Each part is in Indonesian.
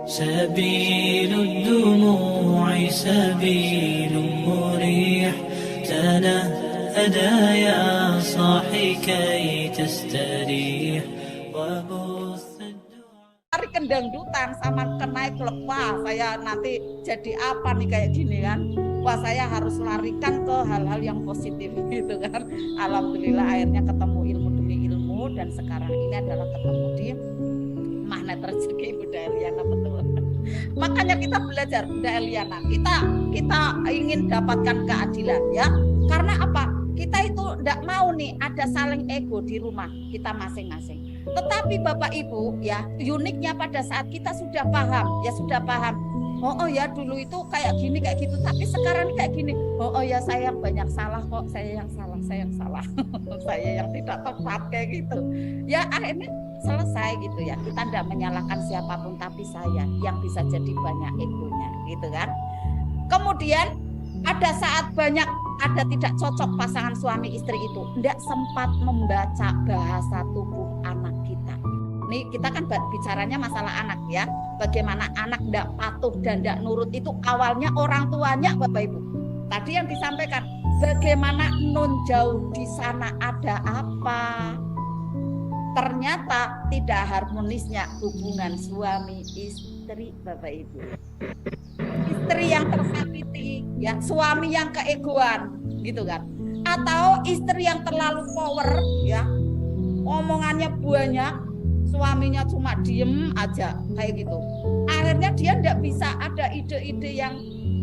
سبيل الدموع سبيل مريح تنهدى يا صاحي كي تستريح وبث Lari kendangdutan sama kenaik klub, wah saya nanti jadi apa nih kayak gini kan, wah saya harus larikan ke hal-hal yang positif gitu kan. Alhamdulillah akhirnya ketemu ilmu demi ilmu, dan sekarang ini adalah ketemu di magnet rezeki Bunda Eliana, betul. Makanya kita belajar Bunda Eliana, kita ingin dapatkan keadilan ya, karena apa? Kita itu tidak mau nih ada saling ego di rumah kita masing-masing. Tetapi Bapak Ibu ya, uniknya pada saat kita sudah paham, ya sudah paham. Oh ya dulu itu kayak gini kayak gitu, tapi sekarang kayak gini. Oh ya saya banyak salah kok, saya yang salah, saya yang tidak tepat kayak gitu. Ya akhirnya selesai gitu ya. Kita tidak menyalahkan siapapun, tapi saya yang bisa jadi banyak egonya gitu kan. Kemudian ada saat banyak ada tidak cocok pasangan suami istri itu, tidak sempat membaca bahasa tubuh anak kita. Nih kita kan bicaranya masalah anak ya, bagaimana anak tidak patuh dan tidak nurut itu awalnya orang tuanya Bapak Ibu. Tadi yang disampaikan, bagaimana nun jauh di sana ada apa? Ternyata tidak harmonisnya hubungan suami istri Bapak Ibu. Istri yang tersakiti ya, suami yang keegoan gitu kan, atau istri yang terlalu power ya, omongannya banyak, suaminya cuma diem aja kayak gitu. Akhirnya dia tidak bisa ada ide-ide yang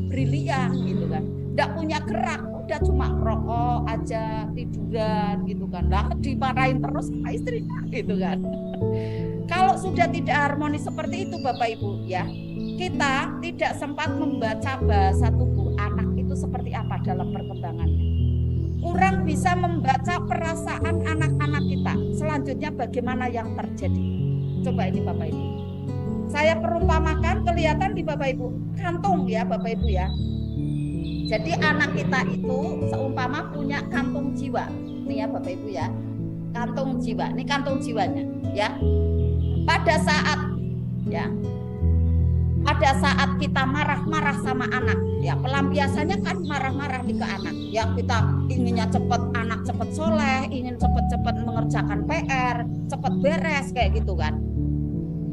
brilian gitu kan, tidak punya gerak, udah cuma rokok aja, tiduran gitu kan. Lah dimarahin terus sama istrinya gitu kan. Kalau sudah tidak harmonis seperti itu Bapak Ibu ya, kita tidak sempat membaca bahasa tubuh anak itu seperti apa dalam perkembangannya. Kurang bisa membaca perasaan anak-anak kita. Selanjutnya bagaimana yang terjadi. Coba ini Bapak Ibu. Saya perumpamakan, kelihatan di Bapak Ibu, kantung ya Bapak Ibu ya. Jadi anak kita itu seumpama punya kantung jiwa. Nih ya Bapak Ibu ya. Kantung jiwa. Ini kantung jiwanya ya. Pada saat kita marah-marah sama anak ya, pelampiasannya kan marah-marah nih ke anak ya, kita inginnya anak cepat soleh, ingin cepat-cepat mengerjakan PR, cepat beres kayak gitu kan.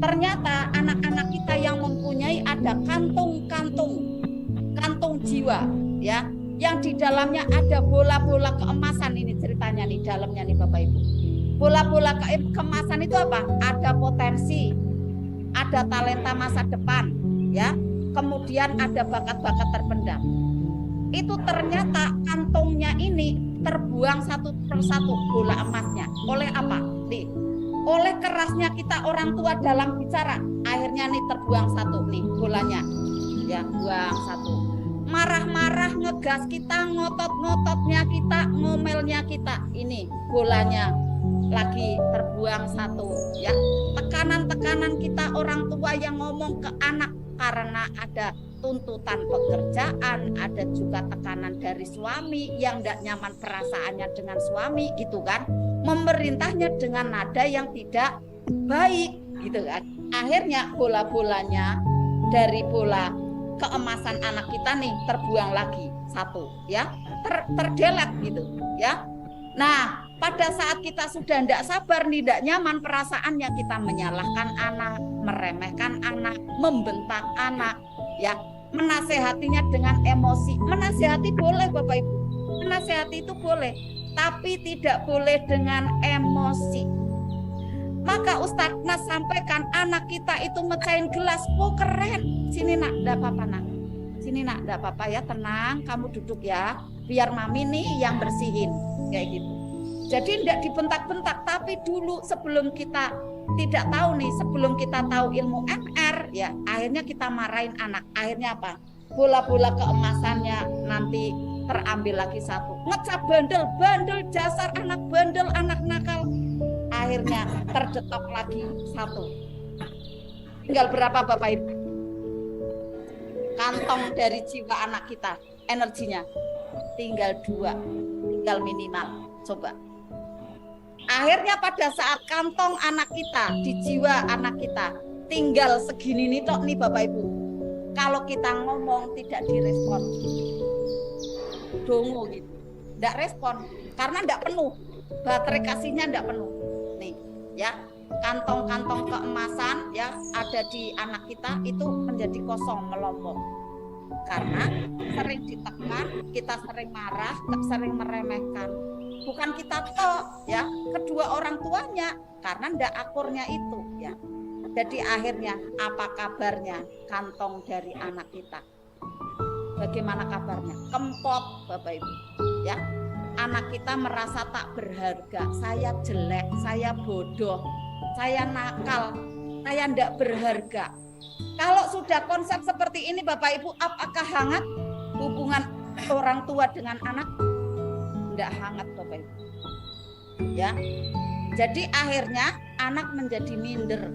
Ternyata anak-anak kita yang mempunyai ada kantung jiwa ya, yang di dalamnya ada bola-bola keemasan. Ini ceritanya nih dalamnya nih Bapak Ibu. Bola-bola keemasan itu apa? Ada potensi, ada talenta masa depan ya, kemudian ada bakat-bakat terpendam. Itu ternyata kantongnya ini terbuang satu persatu bola emasnya. Oleh apa? Nih, oleh kerasnya kita orang tua dalam bicara, akhirnya nih terbuang satu nih bolanya ya, buang satu. Marah-marah ngegas kita, ngotot-ngototnya kita, ngomelnya kita, ini bolanya lagi terbuang satu ya. Tekanan-tekanan kita orang tua yang ngomong ke anak karena ada tuntutan pekerjaan, ada juga tekanan dari suami yang tidak nyaman perasaannya dengan suami gitu kan, memerintahnya dengan nada yang tidak baik gitu kan. Akhirnya bola-bolanya dari bola keemasan anak kita nih terbuang lagi satu ya, terdelek gitu ya. Nah pada saat kita sudah tidak sabar nih, tidak nyaman perasaannya, kita menyalahkan anak, meremehkan anak, membentak anak ya, menasehatinya dengan emosi. Menasehati boleh Bapak Ibu, menasehati itu boleh, tapi tidak boleh dengan emosi. Maka Ustadz Nas sampaikan, anak kita itu mecahin gelas, oh keren, sini nak, enggak apa-apa nak, sini nak, enggak apa-apa ya, tenang, kamu duduk ya, biar mami nih yang bersihin kayak gitu. Jadi tidak dibentak-bentak, tapi dulu sebelum kita tidak tahu nih, sebelum kita tahu ilmu MR ya, akhirnya kita marahin anak. Akhirnya apa? Bola-bola keemasannya nanti terambil lagi satu. Ngecap bandel dasar anak bandel, anak nakal. Akhirnya terdetok lagi satu. Tinggal berapa Bapak Ibu? Kantong dari jiwa anak kita, energinya tinggal 2, tinggal minimal. Coba. Akhirnya pada saat kantong anak kita, di jiwa anak kita tinggal segini nih tok nih Bapak Ibu. Kalau kita ngomong tidak direspon, dongo gitu, tidak respon karena tidak penuh, baterai kasihnya tidak penuh. Nih ya, kantong-kantong keemasan ya ada di anak kita itu menjadi kosong, melompok karena sering ditekan, kita sering marah, sering meremehkan. Bukan kita toh ya, kedua orang tuanya karena ndak akurnya itu ya. Jadi akhirnya apa kabarnya kantong dari anak kita? Bagaimana kabarnya? Kempot Bapak Ibu ya. Anak kita merasa tak berharga, saya jelek, saya bodoh, saya nakal, saya ndak berharga. Kalau sudah konsep seperti ini Bapak Ibu, apakah hangat hubungan orang tua dengan anak? Ndak hangat Bapak Ibu ya. Jadi akhirnya anak menjadi minder,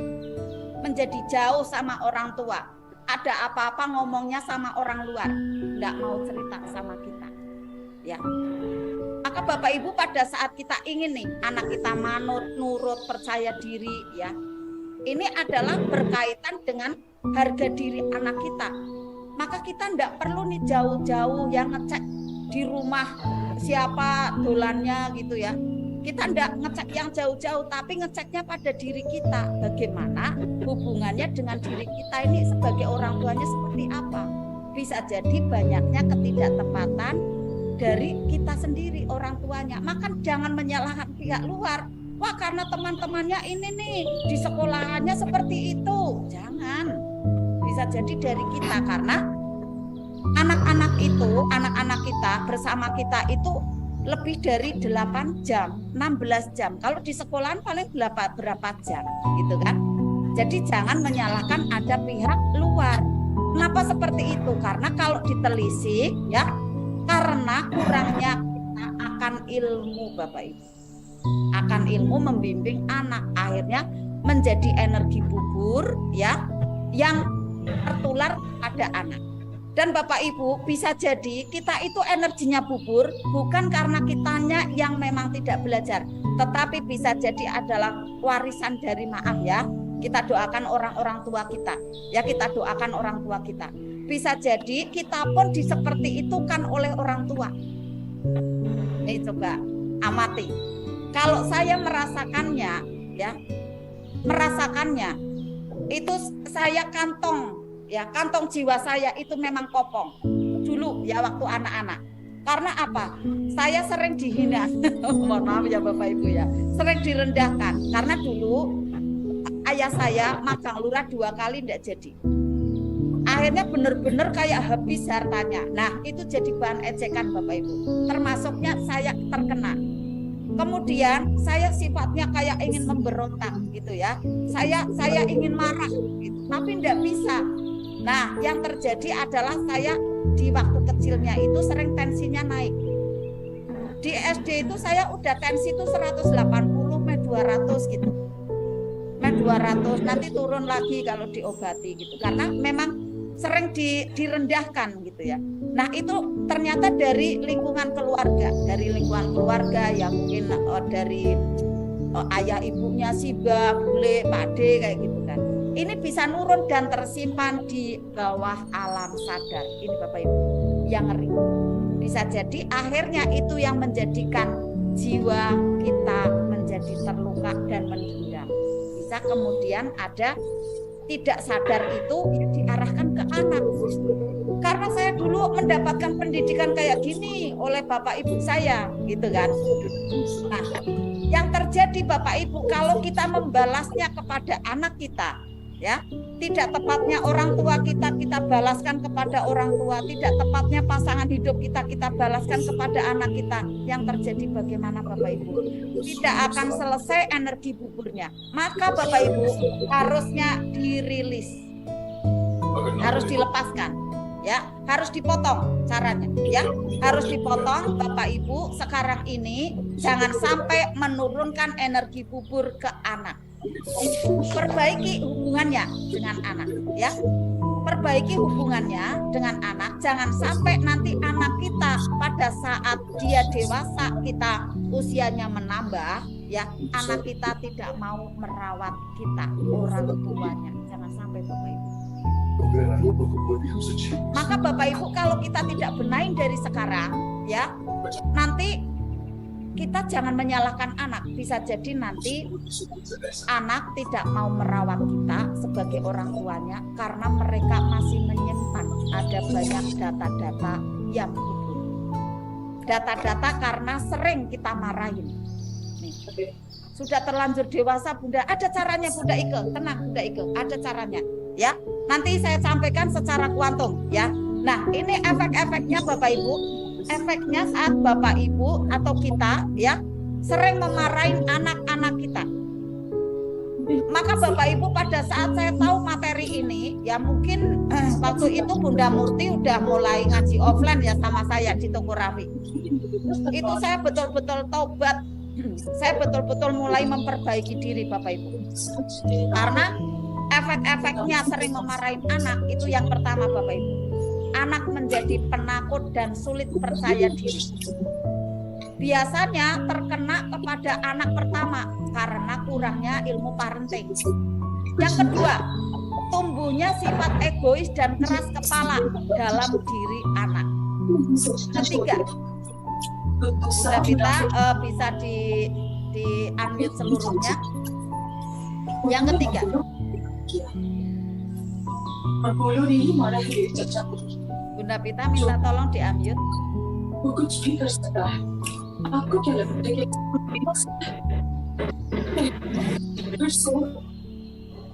menjadi jauh sama orang tua. Ada apa-apa ngomongnya sama orang luar, nggak mau cerita sama kita ya. Maka Bapak Ibu pada saat kita ingin nih anak kita manut, nurut, percaya diri ya, ini adalah berkaitan dengan harga diri anak kita. Maka kita nggak perlu nih jauh-jauh yang ngecek di rumah siapa dolannya gitu ya. Kita nggak ngecek yang jauh-jauh, tapi ngeceknya pada diri kita. Bagaimana hubungannya dengan diri kita ini sebagai orang tuanya seperti apa. Bisa jadi banyaknya ketidaktepatan dari kita sendiri orang tuanya. Maka jangan menyalahkan pihak luar. Wah karena teman-temannya ini nih di sekolahannya seperti itu. Jangan. Bisa jadi dari kita karena anak-anak itu, anak-anak kita bersama kita itu lebih dari 8 jam, 16 jam. Kalau di sekolahan paling berapa jam gitu kan. Jadi jangan menyalahkan ada pihak luar. Kenapa seperti itu? Karena kalau ditelisik ya, karena kurangnya kita akan ilmu Bapak Ibu. Akan ilmu membimbing anak, akhirnya menjadi energi bubur ya yang tertular pada anak. Dan Bapak Ibu bisa jadi kita itu energinya bubur bukan karena kitanya yang memang tidak belajar, tetapi bisa jadi adalah warisan dari maaf ya. Kita doakan orang-orang tua kita, ya kita doakan orang tua kita. Bisa jadi kita pun seperti itu kan oleh orang tua. Nih coba amati. Kalau saya merasakannya ya, merasakannya itu saya kantong jiwa saya itu memang kopong dulu ya waktu anak-anak. Karena apa? Saya sering dihina. Mohon maaf ya Bapak Ibu ya. Sering direndahkan karena dulu ayah saya magang lurah 2 kali tidak jadi. Akhirnya benar-benar kayak habis hartanya. Nah, itu jadi bahan ejekan Bapak Ibu. Termasuknya saya terkena. Kemudian saya sifatnya kayak ingin memberontak gitu ya. Saya ingin marah gitu, tapi tidak bisa. Nah, yang terjadi adalah saya di waktu kecilnya itu sering tensinya naik. Di SD itu saya udah tensi itu 180, 200 gitu. 200 nanti turun lagi kalau diobati gitu. Karena memang sering direndahkan gitu ya. Nah, itu ternyata dari lingkungan keluarga yang mungkin dari ayah ibunya Siba, Bule, Pak D kayak gitu kan. Ini bisa nurun dan tersimpan di bawah alam sadar. Ini Bapak Ibu yang ngeri. Bisa jadi akhirnya itu yang menjadikan jiwa kita menjadi terluka dan mendendam. Bisa kemudian ada tidak sadar itu diarahkan ke anak. Karena saya dulu mendapatkan pendidikan kayak gini oleh bapak ibu saya, gitu kan. Nah, yang terjadi Bapak Ibu kalau kita membalasnya kepada anak kita, ya, tidak tepatnya orang tua kita balaskan kepada orang tua, tidak tepatnya pasangan hidup kita balaskan kepada anak kita, yang terjadi bagaimana Bapak Ibu? Tidak akan selesai energi buburnya. Maka Bapak Ibu harusnya dirilis, harus dilepaskan, ya, harus dipotong caranya, ya, harus dipotong Bapak Ibu. Sekarang ini jangan sampai menurunkan energi bubur ke anak. Perbaiki hubungannya dengan anak, ya. Perbaiki hubungannya dengan anak. Jangan sampai nanti anak kita pada saat dia dewasa, kita usianya menambah, ya, anak kita tidak mau merawat kita, orang tuanya. Jangan jangan sampai Bapak Ibu. Maka Bapak Ibu kalau kita tidak benahin dari sekarang ya, nanti kita jangan menyalahkan anak. Bisa jadi nanti anak tidak mau merawat kita sebagai orang tuanya karena mereka masih menyimpan ada banyak data-data yang buruk. Data-data karena sering kita marahin. Nih, sudah terlanjur dewasa Bunda, ada caranya Bunda Ike, tenang Bunda Ike, ada caranya ya. Nanti saya sampaikan secara kuantum ya. Nah, ini efek-efeknya Bapak Ibu. Efeknya saat Bapak Ibu atau kita ya sering memarahin anak-anak kita. Maka Bapak Ibu pada saat saya tahu materi ini ya mungkin waktu itu Bunda Murti udah mulai ngaji offline ya sama saya di Toko Raffi. Itu saya betul-betul taubat. Saya betul-betul mulai memperbaiki diri Bapak Ibu. Karena efek-efeknya sering memarahin anak itu yang pertama Bapak Ibu. Anak menjadi penakut dan sulit percaya diri. Biasanya terkena kepada anak pertama karena kurangnya ilmu parenting. Yang kedua, tumbuhnya sifat egois dan keras kepala dalam diri anak. Ketiga, kita bisa di unmute seluruhnya. Yang ketiga, Bunda Pita minta tolong di-unmute.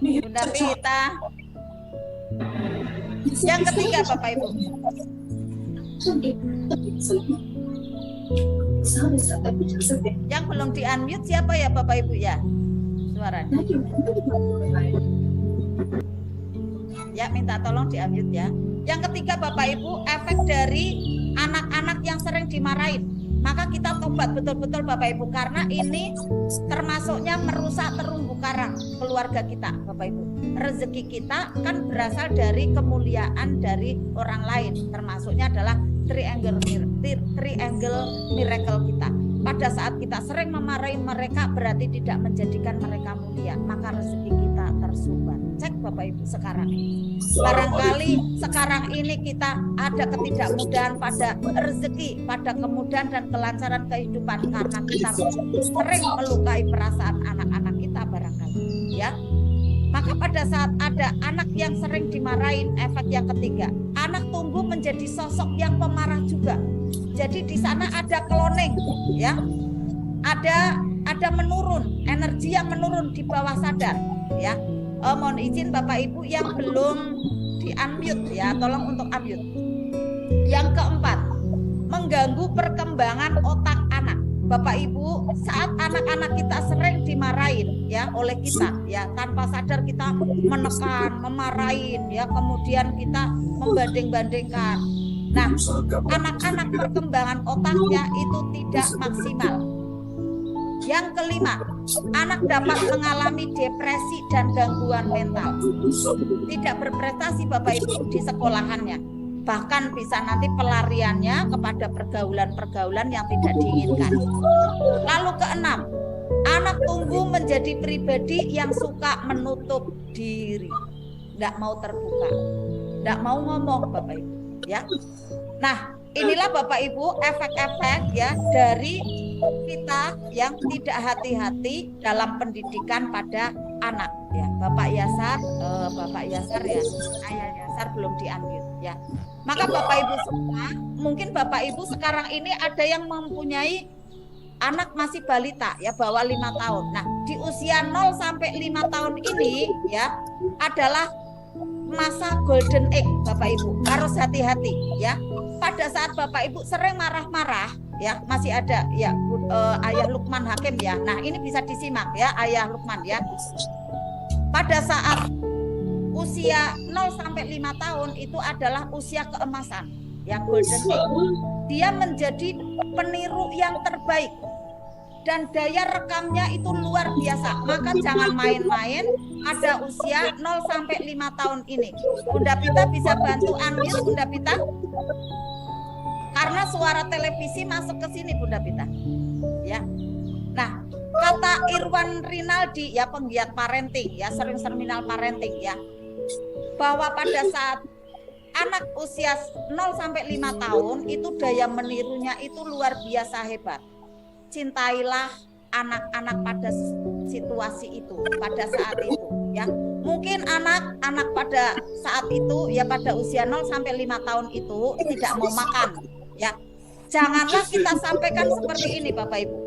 Bunda Pita. Yang ketiga Bapak Ibu. Yang belum di-unmute siapa ya Bapak Ibu ya? Suaranya. Ya, minta tolong di-unmute ya. Yang ketiga Bapak Ibu, efek dari anak-anak yang sering dimarahin. Maka kita tobat betul-betul Bapak Ibu, karena ini termasuknya merusak terumbu karang keluarga kita Bapak Ibu. Rezeki kita kan berasal dari kemuliaan dari orang lain, termasuknya adalah triangle miracle kita. Pada saat kita sering memarahi mereka berarti tidak menjadikan mereka mulia, maka rezeki kita tersumbat. Cek Bapak Ibu sekarang. Barangkali sekarang ini kita ada ketidakmudahan pada rezeki, pada kemudahan dan kelancaran kehidupan karena kita sering melukai perasaan anak-anak kita barangkali, ya. Maka pada saat ada anak yang sering dimarahin, efek yang ketiga, anak tumbuh menjadi sosok yang pemarah juga. Jadi di sana ada cloning, ya, ada menurun, energi yang menurun di bawah sadar, ya. Mohon izin Bapak Ibu yang belum di unmute, ya, tolong untuk unmute. Yang keempat, mengganggu perkembangan otak anak. Bapak Ibu, saat anak-anak kita sering dimarahin ya oleh kita, ya, tanpa sadar kita menekan, memarahin, ya, kemudian kita membanding-bandingkan. Nah, anak-anak perkembangan otaknya itu tidak maksimal. Yang kelima, anak dapat mengalami depresi dan gangguan mental. Tidak berprestasi Bapak Ibu di sekolahannya. Bahkan bisa nanti pelariannya kepada pergaulan-pergaulan yang tidak diinginkan. Lalu keenam, anak tumbuh menjadi pribadi yang suka menutup diri. Tidak mau terbuka, tidak mau ngomong Bapak Ibu, ya. Nah, inilah Bapak Ibu efek-efek ya dari kita yang tidak hati-hati dalam pendidikan pada anak, ya. Bapak Yasar ya, Ayah Yasar belum di-unmute, ya. Maka Bapak Ibu semua, mungkin Bapak Ibu sekarang ini ada yang mempunyai anak masih balita, ya, bawah 5 tahun. Nah, di usia 0 sampai 5 tahun ini ya adalah masa golden age Bapak Ibu. Harus hati-hati, ya. Pada saat Bapak Ibu sering marah-marah, ya, masih ada ya Ayah Lukman Hakim, ya. Nah, ini bisa disimak ya Ayah Lukman, ya. Pada saat usia 0 sampai 5 tahun itu adalah usia keemasan, ya, golden age. Dia menjadi peniru yang terbaik dan daya rekamnya itu luar biasa. Maka jangan main-main pada usia 0 sampai 5 tahun ini. Bunda Pita bisa bantu unmute Bunda Pita? Karena suara televisi masuk ke sini Bunda Pita. Ya. Nah, kata Irwan Rinaldi, ya, penggiat parenting, ya, sering seminar parenting, ya. bahwa pada saat anak usia 0 sampai 5 tahun itu daya menirunya itu luar biasa hebat. Cintailah anak-anak pada situasi itu, pada saat itu ya. Mungkin anak-anak pada saat itu ya, pada usia 0 sampai 5 tahun itu tidak mau makan ya. Janganlah kita sampaikan seperti ini Bapak Ibu.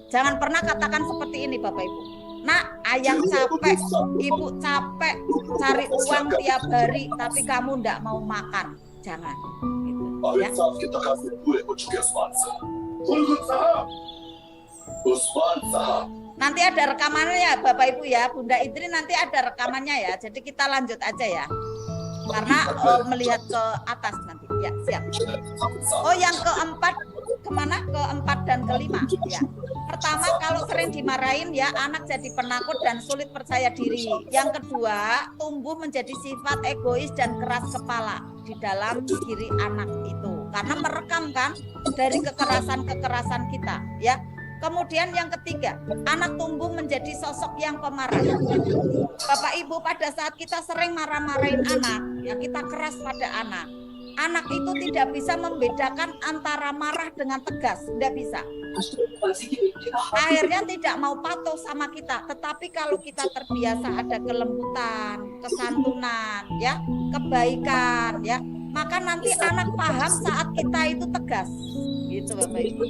Jangan pernah katakan seperti ini Bapak Ibu. Nak, ayah capek, ibu capek cari uang tiap hari, tapi kamu ndak mau makan. Jangan. Gitu, ya. Nanti ada rekamannya ya Bapak Ibu ya, Bunda Idri nanti ada rekamannya ya. Jadi kita lanjut aja ya. Karena melihat ke atas nanti. Ya, siap. Oh, yang keempat kemana? Keempat dan kelima ya. Pertama, kalau sering dimarahin ya, anak jadi penakut dan sulit percaya diri. Yang kedua, tumbuh menjadi sifat egois dan keras kepala di dalam diri anak itu. Karena merekam kan dari kekerasan-kekerasan kita ya. Kemudian yang ketiga, anak tumbuh menjadi sosok yang pemarah. Bapak Ibu, pada saat kita sering marah-marahin anak, ya kita keras pada anak. Anak itu tidak bisa membedakan antara marah dengan tegas, tidak bisa. Akhirnya tidak mau patuh sama kita. Tetapi kalau kita terbiasa ada kelembutan, kesantunan, ya, kebaikan, ya, maka nanti anak paham saat kita itu tegas. Gitu Bapak Ibu.